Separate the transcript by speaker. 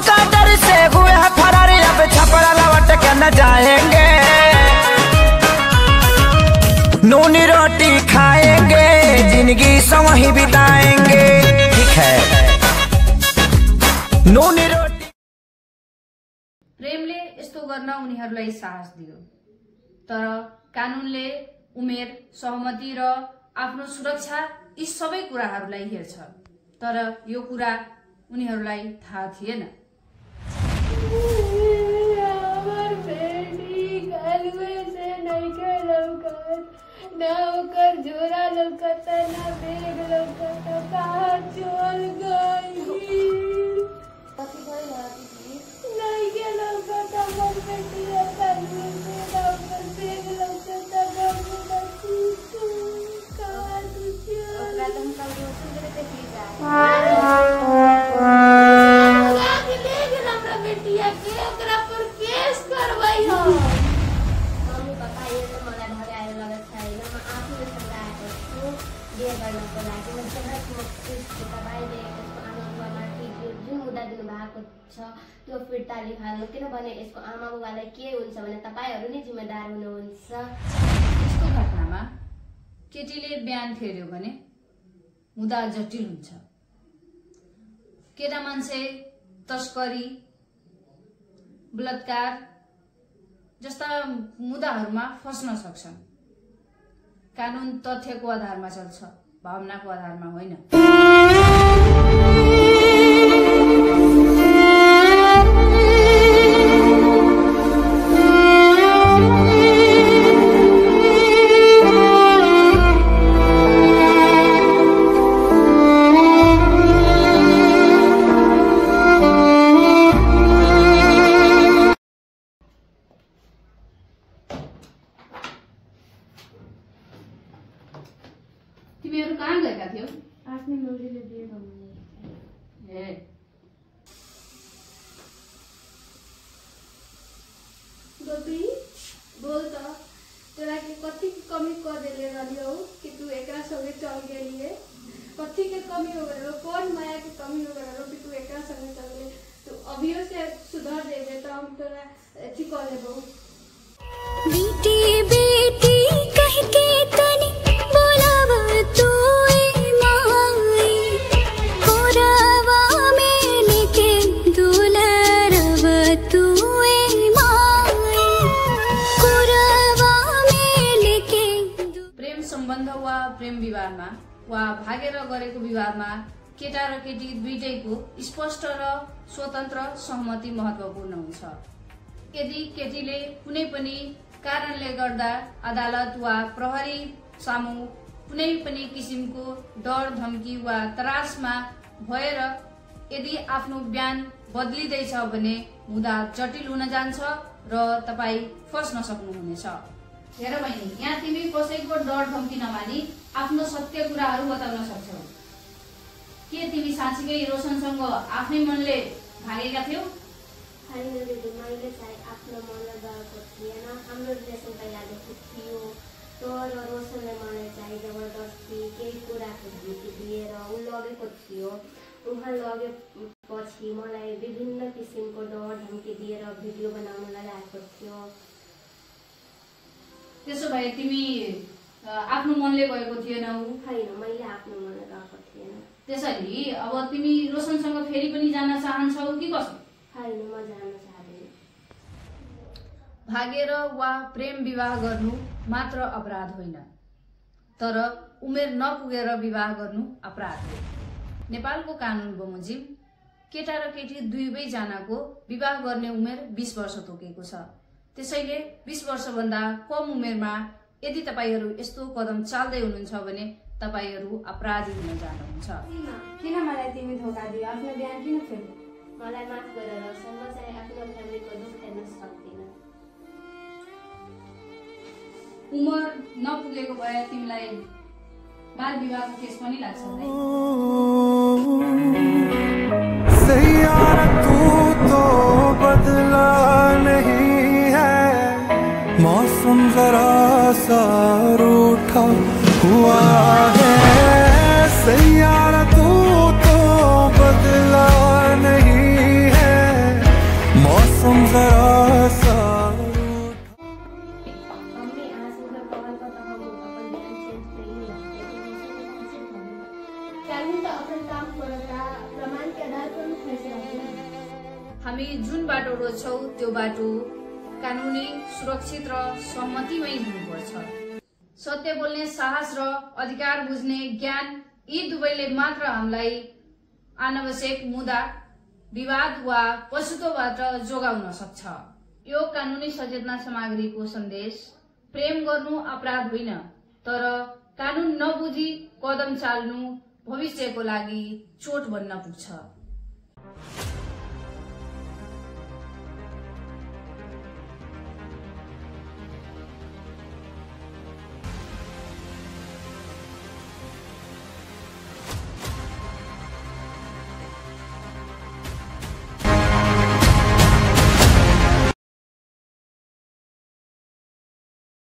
Speaker 1: का डर से हुए हैं फरार, अब छपरा लौट के न जाएंगे। नूनी रोटी खाएंगे, जिंदगी संग ही बिताएंगे। ठीक है, नूनी रोटी।
Speaker 2: प्रेमले यस्तो गर्न उनीहरूलाई साहस दियो, तर कानूनले उमेर, सहमति र आफ्नो सुरक्षा यी सबै कुराहरूलाई हेर्छ। तर यो कुरा उनीहरूलाई थाहा थिएन।
Speaker 3: ना ओकर झोरा लौकता, ना बैग लौकता, कहाँ चल गई? नहीं के लौकता, मन में दिया कालवे से, ना ओकर बैग लौकता, घर में रखी तू, कहाँ तू चल? तुम कल रोशन के लिए पी जा। बेटिया के ओकरा पर केस करवाई हो। मम्मी पापा ये तो मलाई भगाएर लगत छैन, म आफूले सम्झाएको छु बिहे गर्नको लागि। म सबै त्यसको तपाईँले यसको आमा बुवामाथि जुन मुद्दा दिनुभएको छ त्यो फिर्ता लिइहाल्नु, किनभने यसको आमा बुवालाई के हुन्छ भने तपाईँहरू नै जिम्मेदार हुनुहुन्छ।
Speaker 2: यस्तो घटनामा केटीले बयान फेर्यो भने मुद्दा जटिल हुन्छ। केटा मान्छे तस्करी, बलात्कार जस्ता मुद्दाहरूमा फस्न सक्छन्। कानून तथ्यको आधारमा चल्छ, भावनाको आधारमा होइन। तिमीहरू कहाँ गएका थियौ?
Speaker 3: आफ्नै मौरीले बिहे गर्नु।
Speaker 2: ए
Speaker 3: गोपी बोल त, तोरा के कथी की कमी कर देले रही हो कि तू एकरा संगे चल गेलिए? कथी के कमी हो गए? कौन माया के कमी हो गए कि तू एकरा संगे चल गए? तू अभियो से सुधर देबे तो हम तोरा अथी कर लेबो।
Speaker 4: बेटी बेटी कह के तनी बोलाव तू माई, कोरावा में लेके दुलरव तू माई, कोरावा में लेके।
Speaker 2: प्रेम सम्बन्ध वा प्रेम विवाहमा वा भागेर गरेको विवाहमा केटा र केटी दुईटैको स्पष्ट र स्वतन्त्र सहमति महत्त्वपूर्ण हुन्छ। यदि केटीले कुनै पनि कारणले गर्दा अदालत वा प्रहरी सामु कुनै पनि किसिमको डर, धम्की वा त्रासमा भएर यदि आफ्नो बयान बदलिँदैछ भने मुद्दा जटिल हुन जान्छ र तपाईँ फस्न सक्नुहुनेछ। हेर बहिनी, यहाँ तिमी कसैको डर धम्की नमानी आफ्नो सत्य कुराहरू बताउन सक्छौ। के तिमी साँच्चीकै रोशनसँग आफ्नै मनले भागेका थियौ?
Speaker 3: होइन दिदी, मैले चाहिँ आफ्नो मनलाई गएको थिएन। हाम्रो रिलेसन पहिलादेखि थियो, तर रोशनले मलाई चाहिँ जबरजस्ती केही कुराको धम्की दिएर ऊ लगेको थियो। उहाँ लगेपछि मलाई विभिन्न किसिमको डर धम्की दिएर भिडियो बनाउन लगाएको थियो।
Speaker 2: त्यसो भए तिमी आफ्नो मनले गएको थिएनौ?
Speaker 3: होइन, मैले आफ्नो मनले गएको थिएन।
Speaker 2: त्यसैले अब तिमी रोशनसँग फेरि पनि जान चाहन्छौ कि कसो?
Speaker 3: होइन, म जान चाहदिनँ।
Speaker 2: भागेर वा प्रेम विवाह गर्नु मात्र अपराध होइन, तर उमेर नपुगेर विवाह गर्नु अपराध हो। नेपालको कानून बमोजिम केटा र केटी दुवैजनाको विवाह गर्ने उमेर 20 वर्ष तोकेको छ। त्यसैले 20 वर्षभन्दा कम उमेरमा यदि तपाईहरू यस्तो कदम चाल्दै हुनुहुन्छ भने तपाईहरू अपराधी हुन जानुहुन्छ।
Speaker 3: किन मलाई तिमी धोका दियो? आफ्नो बयान किन फेर्नु? मलाई माफ गरेर रोशन, म चाहिँ आफ्नो फ्यामिलीको दुख हेर्न सक्दिनँ।
Speaker 2: उमेर नपुगेको भए तिमीलाई बाल विवाहको केस पनि लाग्छ है?
Speaker 1: तू तो बदला नहीं है, मौसम जरा सा रूठा हुआ है। सैयारा तू तो बदला नहीं है,
Speaker 2: बाटो रोज्छौ त्यो बाटो कानुनी, सुरक्षित र सहमतिमै हुनुपर्छ। सत्य बोल्ने साहस र अधिकार बुझ्ने ज्ञान यी दुवैले मात्र हामीलाई अनावश्यक मुद्दा, विवाद वा पछुतोबाट जोगाउन सक्छ। यो कानुनी सचेतना सामग्रीको सन्देश प्रेम गर्नु अपराध होइन, तर कानून नबुझी कदम चाल्नु भविष्यको लागि चोट बन्न पुग्छ।